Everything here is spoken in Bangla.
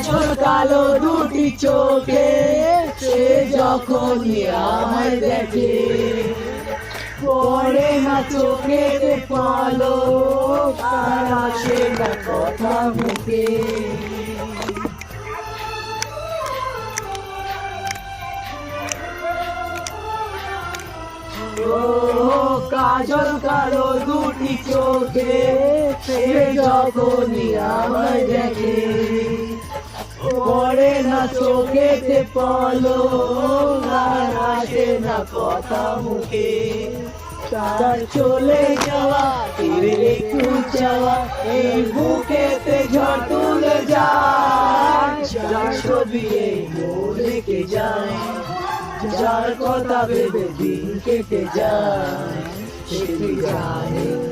কাজল কালো দুটি চোখে সে যখনই আমায় দেখে পড়ে না চোখেতে পলক তার আসে না কথা মুখে কাজল কালো দুটি চোখে সে যখনই আমায় দেখে পড়ে না চোখেতে পলক আর আসে না কথা মুখে তার চলে যাওয়া ফিরে একটু যাওয়া এই বুকেতে ঝড় তুলে যায় যার ছবি এই মন রেখে যায় যার কথা ভেবে দিন কেটে যায় সে কি জানে